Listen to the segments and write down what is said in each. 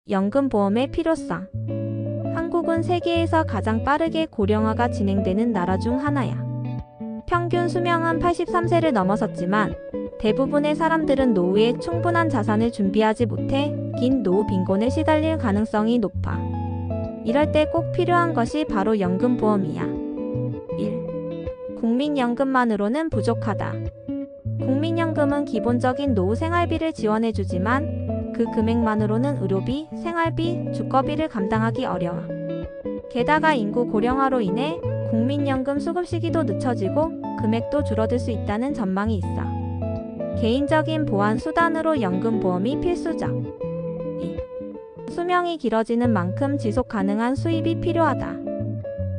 연금보험의 필요성. 한국은 세계에서 가장 빠르게 고령화가 진행되는 나라 중 하나야. 평균 수명은 83세를 넘어섰지만 대부분의 사람들은 노후에 충분한 자산을 준비하지 못해 긴 노후 빈곤에 시달릴 가능성이 높아. 이럴 때 꼭 필요한 것이 바로 연금보험이야. 1. 국민연금만으로는 부족하다. 국민연금은 기본적인 노후 생활비를 지원해주지만 그 금액만으로는 의료비, 생활비, 주거비를 감당하기 어려워. 게다가 인구 고령화로 인해 국민연금 수급 시기도 늦춰지고 금액도 줄어들 수 있다는 전망이 있어. 개인적인 보완 수단으로 연금보험이 필수적. 2. 수명이 길어지는 만큼 지속 가능한 수입이 필요하다.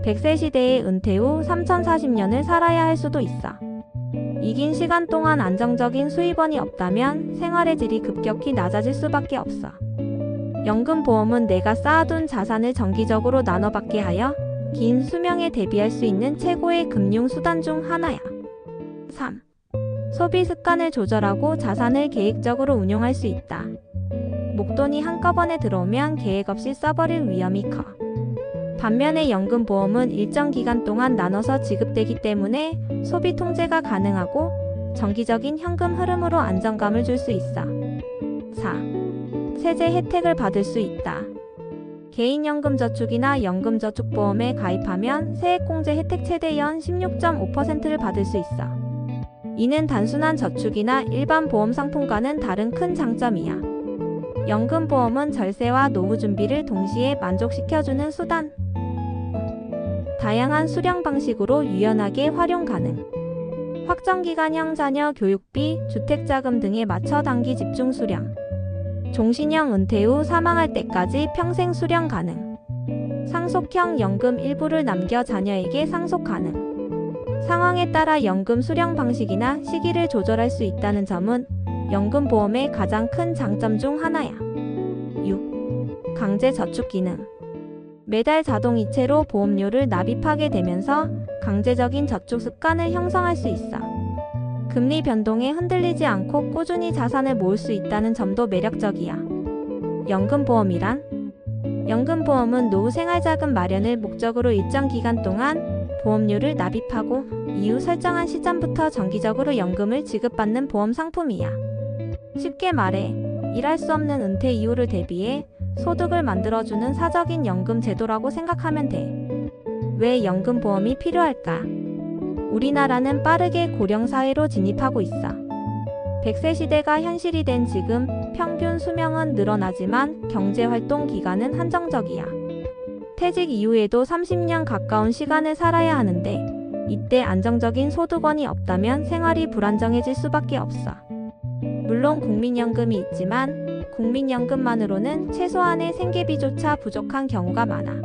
100세 시대의 은퇴 후 3040년을 살아야 할 수도 있어. 이 긴 시간 동안 안정적인 수입원이 없다면 생활의 질이 급격히 낮아질 수밖에 없어. 연금보험은 내가 쌓아둔 자산을 정기적으로 나눠받게 하여 긴 수명에 대비할 수 있는 최고의 금융수단 중 하나야. 3. 소비 습관을 조절하고 자산을 계획적으로 운용할 수 있다. 목돈이 한꺼번에 들어오면 계획 없이 써버릴 위험이 커. 반면에 연금보험은 일정 기간 동안 나눠서 지급되기 때문에 소비 통제가 가능하고 정기적인 현금 흐름으로 안정감을 줄 수 있어. 4. 세제 혜택을 받을 수 있다. 개인연금저축이나 연금저축보험에 가입하면 세액공제 혜택 최대 연 16.5%를 받을 수 있어. 이는 단순한 저축이나 일반 보험 상품과는 다른 큰 장점이야. 연금보험은 절세와 노후 준비를 동시에 만족시켜주는 수단. 다양한 수령 방식으로 유연하게 활용 가능. 확정기간형 자녀 교육비, 주택자금 등에 맞춰 단기 집중 수령. 종신형 은퇴 후 사망할 때까지 평생 수령 가능. 상속형 연금 일부를 남겨 자녀에게 상속 가능. 상황에 따라 연금 수령 방식이나 시기를 조절할 수 있다는 점은 연금보험의 가장 큰 장점 중 하나야. 6. 강제 저축 기능. 매달 자동이체로 보험료를 납입하게 되면서 강제적인 저축 습관을 형성할 수 있어. 금리 변동에 흔들리지 않고 꾸준히 자산을 모을 수 있다는 점도 매력적이야. 연금보험이란? 연금보험은 노후 생활자금 마련을 목적으로 일정 기간 동안 보험료를 납입하고 이후 설정한 시점부터 정기적으로 연금을 지급받는 보험 상품이야. 쉽게 말해, 일할 수 없는 은퇴 이후를 대비해 소득을 만들어주는 사적인 연금 제도라고 생각하면 돼. 왜 연금보험이 필요할까? 우리나라는 빠르게 고령사회로 진입하고 있어. 100세 시대가 현실이 된 지금 평균 수명은 늘어나지만 경제활동 기간은 한정적이야. 퇴직 이후에도 30년 가까운 시간을 살아야 하는데 이때 안정적인 소득원이 없다면 생활이 불안정해질 수밖에 없어. 물론 국민연금이 있지만 국민연금만으로는 최소한의 생계비조차 부족한 경우가 많아.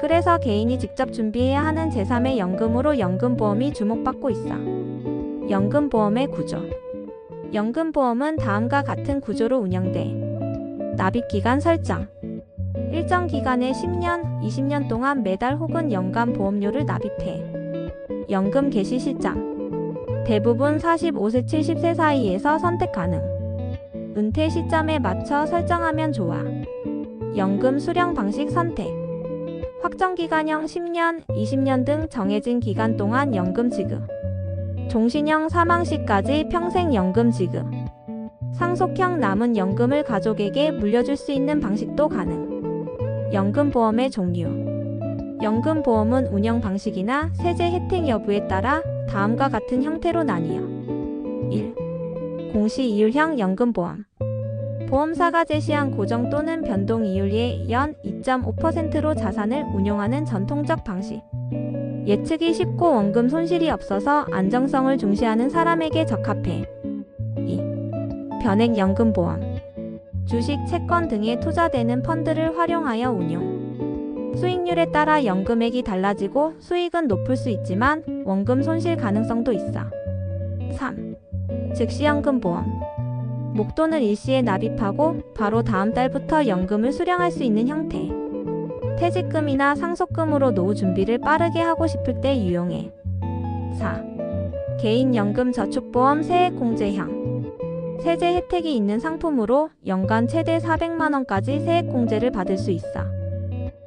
그래서 개인이 직접 준비해야 하는 제3의 연금으로 연금보험이 주목받고 있어. 연금보험의 구조. 연금보험은 다음과 같은 구조로 운영돼. 납입기간 설정. 일정 기간에 10년, 20년 동안 매달 혹은 연간 보험료를 납입해. 연금 개시 시점. 대부분 45세 70세 사이에서 선택 가능. 은퇴 시점에 맞춰 설정하면 좋아. 연금 수령 방식 선택. 확정기간형 10년, 20년 등 정해진 기간 동안 연금 지급. 종신형 사망 시까지 평생 연금 지급. 상속형 남은 연금을 가족에게 물려줄 수 있는 방식도 가능. 연금보험의 종류. 연금보험은 운영 방식이나 세제 혜택 여부에 따라 다음과 같은 형태로 나뉘어. 1. 공시이율형 연금보험. 보험사가 제시한 고정 또는 변동 이율의 연 2.5%로 자산을 운용하는 전통적 방식. 예측이 쉽고 원금 손실이 없어서 안정성을 중시하는 사람에게 적합해. 2. 변액연금보험. 주식, 채권 등에 투자되는 펀드를 활용하여 운용. 수익률에 따라 연금액이 달라지고 수익은 높을 수 있지만 원금 손실 가능성도 있어. 3. 즉시연금보험. 목돈을 일시에 납입하고 바로 다음 달부터 연금을 수령할 수 있는 형태. 퇴직금이나 상속금으로 노후 준비를 빠르게 하고 싶을 때 유용해. 4. 개인연금저축보험 세액공제형. 세제 혜택이 있는 상품으로 연간 최대 400만 원까지 세액공제를 받을 수 있어.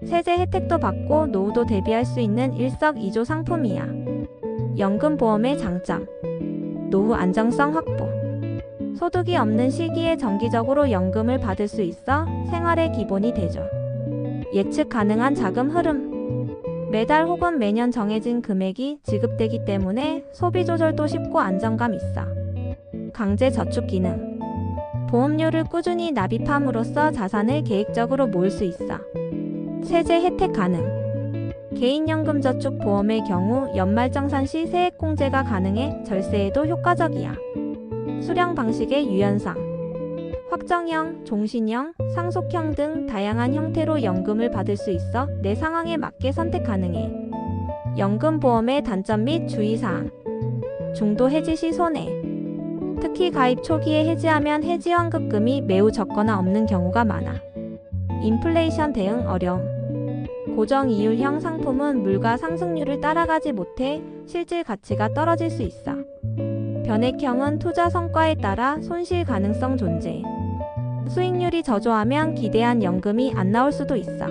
세제 혜택도 받고 노후도 대비할 수 있는 일석이조 상품이야. 연금보험의 장점. 노후 안정성 확보. 소득이 없는 시기에 정기적으로 연금을 받을 수 있어 생활의 기본이 되죠. 예측 가능한 자금 흐름. 매달 혹은 매년 정해진 금액이 지급되기 때문에 소비 조절도 쉽고 안정감 있어. 강제 저축 기능. 보험료를 꾸준히 납입함으로써 자산을 계획적으로 모을 수 있어. 세제 혜택 가능. 개인연금저축 보험의 경우 연말정산 시 세액공제가 가능해 절세에도 효과적이야. 수령 방식의 유연성. 확정형, 종신형, 상속형 등 다양한 형태로 연금을 받을 수 있어 내 상황에 맞게 선택 가능해. 연금보험의 단점 및 주의사항. 중도 해지 시 손해. 특히 가입 초기에 해지하면 해지 환급금이 매우 적거나 없는 경우가 많아. 인플레이션 대응 어려움. 고정이율형 상품은 물가 상승률을 따라가지 못해 실질 가치가 떨어질 수 있어. 변액형은 투자 성과에 따라 손실 가능성 존재. 수익률이 저조하면 기대한 연금이 안 나올 수도 있어.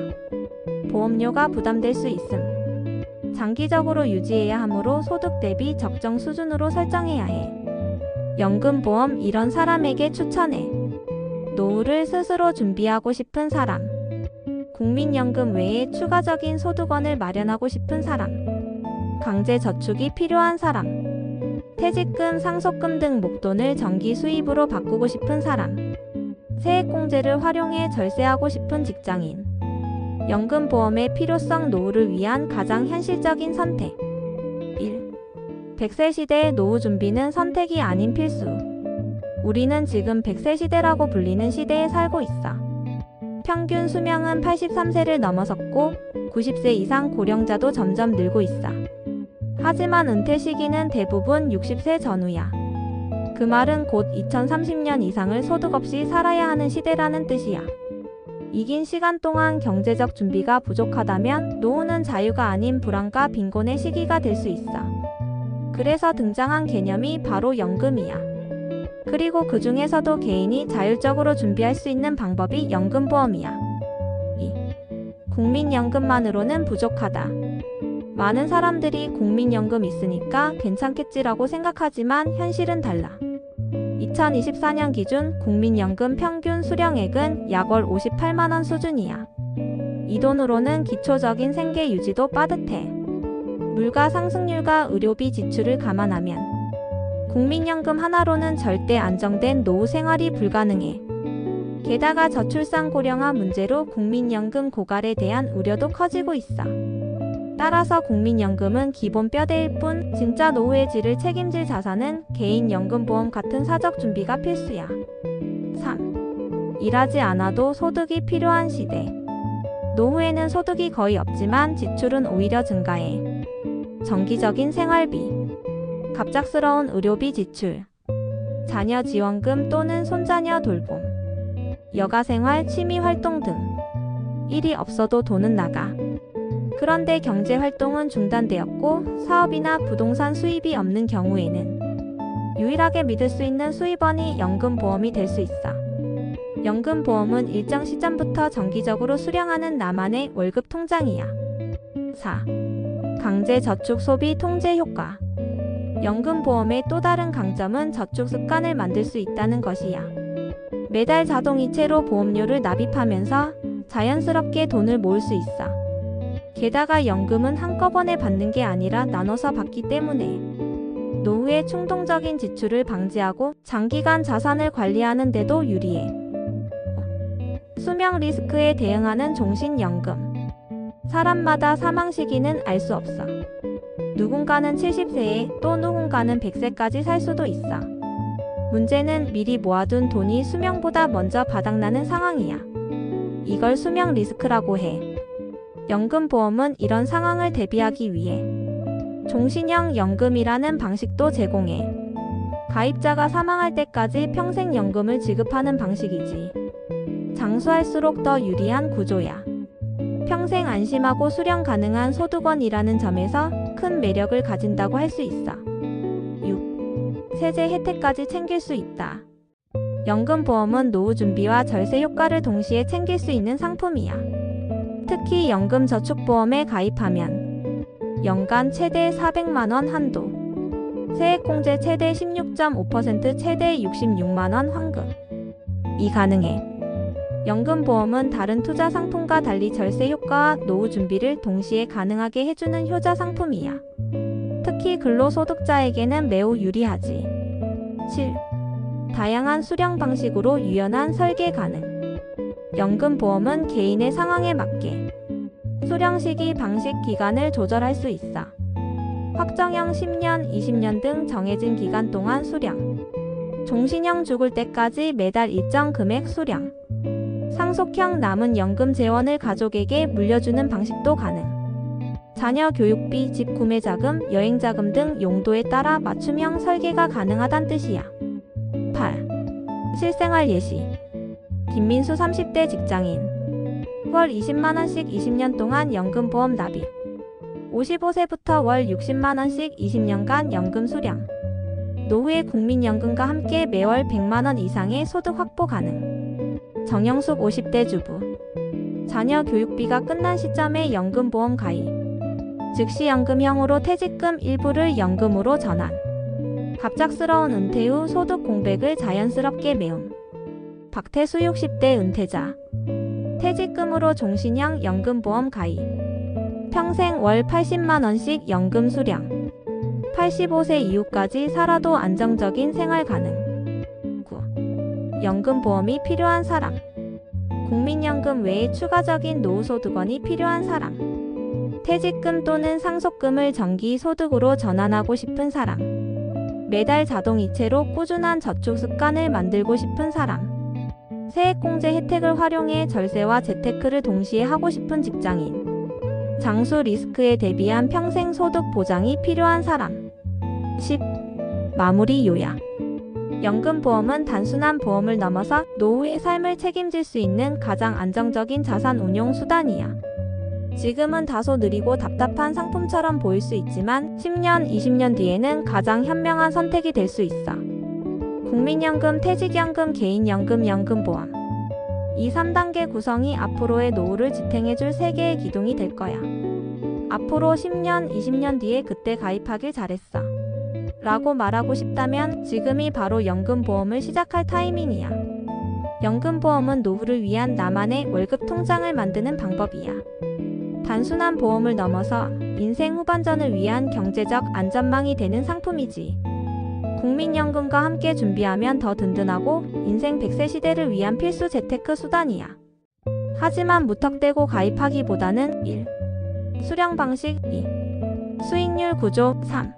보험료가 부담될 수 있음. 장기적으로 유지해야 하므로 소득 대비 적정 수준으로 설정해야 해. 연금보험 이런 사람에게 추천해. 노후를 스스로 준비하고 싶은 사람. 국민연금 외에 추가적인 소득원을 마련하고 싶은 사람. 강제 저축이 필요한 사람. 퇴직금, 상속금 등 목돈을 정기 수입으로 바꾸고 싶은 사람. 세액공제를 활용해 절세하고 싶은 직장인. 연금보험의 필요성. 노후를 위한 가장 현실적인 선택. 1. 100세 시대의 노후 준비는 선택이 아닌 필수. 우리는 지금 100세 시대라고 불리는 시대에 살고 있어. 평균 수명은 83세를 넘어섰고 90세 이상 고령자도 점점 늘고 있어. 하지만 은퇴 시기는 대부분 60세 전후야. 그 말은 곧 2030년 이상을 소득 없이 살아야 하는 시대라는 뜻이야. 이 긴 시간 동안 경제적 준비가 부족하다면 노후는 자유가 아닌 불안과 빈곤의 시기가 될 수 있어. 그래서 등장한 개념이 바로 연금이야. 그리고 그 중에서도 개인이 자율적으로 준비할 수 있는 방법이 연금보험이야. 2. 국민연금만으로는 부족하다. 많은 사람들이 국민연금 있으니까 괜찮겠지라고 생각하지만 현실은 달라. 2024년 기준 국민연금 평균 수령액은 약 월 58만원 수준이야. 이 돈으로는 기초적인 생계 유지도 빠듯해. 물가 상승률과 의료비 지출을 감안하면 국민연금 하나로는 절대 안정된 노후 생활이 불가능해. 게다가 저출산 고령화 문제로 국민연금 고갈에 대한 우려도 커지고 있어. 따라서 국민연금은 기본 뼈대일 뿐 진짜 노후의 질을 책임질 자산은 개인연금보험 같은 사적 준비가 필수야. 3. 일하지 않아도 소득이 필요한 시대. 노후에는 소득이 거의 없지만 지출은 오히려 증가해. 정기적인 생활비, 갑작스러운 의료비 지출, 자녀 지원금 또는 손자녀 돌봄, 여가생활, 취미활동 등. 일이 없어도 돈은 나가. 그런데 경제활동은 중단되었고 사업이나 부동산 수입이 없는 경우에는 유일하게 믿을 수 있는 수입원이 연금보험이 될 수 있어. 연금보험은 일정 시점부터 정기적으로 수령하는 나만의 월급 통장이야. 4. 강제저축 소비 통제 효과. 연금보험의 또 다른 강점은 저축 습관을 만들 수 있다는 것이야. 매달 자동이체로 보험료를 납입하면서 자연스럽게 돈을 모을 수 있어. 게다가 연금은 한꺼번에 받는 게 아니라 나눠서 받기 때문에 노후의 충동적인 지출을 방지하고 장기간 자산을 관리하는 데도 유리해. 수명 리스크에 대응하는 종신연금. 사람마다 사망 시기는 알 수 없어. 누군가는 70세에 또 누군가는 100세까지 살 수도 있어. 문제는 미리 모아둔 돈이 수명보다 먼저 바닥나는 상황이야. 이걸 수명 리스크라고 해. 연금보험은 이런 상황을 대비하기 위해 종신형 연금이라는 방식도 제공해. 가입자가 사망할 때까지 평생 연금을 지급하는 방식이지. 장수할수록 더 유리한 구조야. 평생 안심하고 수령 가능한 소득원이라는 점에서 큰 매력을 가진다고 할 수 있어. 6. 세제 혜택까지 챙길 수 있다. 연금보험은 노후 준비와 절세 효과를 동시에 챙길 수 있는 상품이야. 특히 연금저축보험에 가입하면 연간 최대 400만원 한도, 세액공제 최대 16.5%, 최대 66만원 환급이 가능해. 연금보험은 다른 투자 상품과 달리 절세 효과와 노후 준비를 동시에 가능하게 해주는 효자 상품이야. 특히 근로소득자에게는 매우 유리하지. 7. 다양한 수령 방식으로 유연한 설계 가능. 연금보험은 개인의 상황에 맞게 수령 시기, 방식, 기간을 조절할 수 있어. 확정형 10년, 20년 등 정해진 기간 동안 수령, 종신형 죽을 때까지 매달 일정 금액 수령, 상속형 남은 연금 재원을 가족에게 물려주는 방식도 가능. 자녀 교육비, 집 구매 자금, 여행 자금 등 용도에 따라 맞춤형 설계가 가능하단 뜻이야. 8. 실생활 예시. 김민수 30대 직장인. 월 20만원씩 20년 동안 연금보험 납입. 55세부터 월 60만원씩 20년간 연금 수령. 노후에 국민연금과 함께 매월 100만원 이상의 소득 확보 가능. 정영숙 50대 주부. 자녀 교육비가 끝난 시점에 연금보험 가입. 즉시 연금형으로 퇴직금 일부를 연금으로 전환. 갑작스러운 은퇴 후 소득 공백을 자연스럽게 메움. 박태수 60대 은퇴자. 퇴직금으로 종신형 연금보험 가입. 평생 월 80만원씩 연금 수령. 85세 이후까지 살아도 안정적인 생활 가능. 9. 연금보험이 필요한 사람. 국민연금 외에 추가적인 노후소득원이 필요한 사람. 퇴직금 또는 상속금을 정기소득으로 전환하고 싶은 사람. 매달 자동이체로 꾸준한 저축 습관을 만들고 싶은 사람. 세액공제 혜택을 활용해 절세와 재테크를 동시에 하고 싶은 직장인. 장수 리스크에 대비한 평생 소득 보장이 필요한 사람. 10. 마무리 요약. 연금보험은 단순한 보험을 넘어서 노후의 삶을 책임질 수 있는 가장 안정적인 자산 운용 수단이야. 지금은 다소 느리고 답답한 상품처럼 보일 수 있지만 10년, 20년 뒤에는 가장 현명한 선택이 될 수 있어. 국민연금, 퇴직연금, 개인연금, 연금보험. 이 3단계 구성이 앞으로의 노후를 지탱해줄 세계의 기둥이 될 거야. 앞으로 10년, 20년 뒤에 그때 가입하길 잘했어 라고 말하고 싶다면 지금이 바로 연금보험을 시작할 타이밍이야. 연금보험은 노후를 위한 나만의 월급 통장을 만드는 방법이야. 단순한 보험을 넘어서 인생 후반전을 위한 경제적 안전망이 되는 상품이지. 국민연금과 함께 준비하면 더 든든하고 인생 100세 시대를 위한 필수 재테크 수단이야. 하지만 무턱대고 가입하기보다는 1. 수령 방식 2. 수익률 구조 3.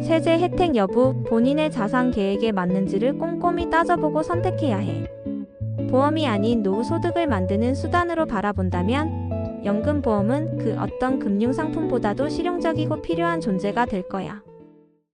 세제 혜택 여부, 본인의 자산 계획에 맞는지를 꼼꼼히 따져보고 선택해야 해. 보험이 아닌 노후 소득을 만드는 수단으로 바라본다면 연금보험은 그 어떤 금융상품보다도 실용적이고 필요한 존재가 될 거야.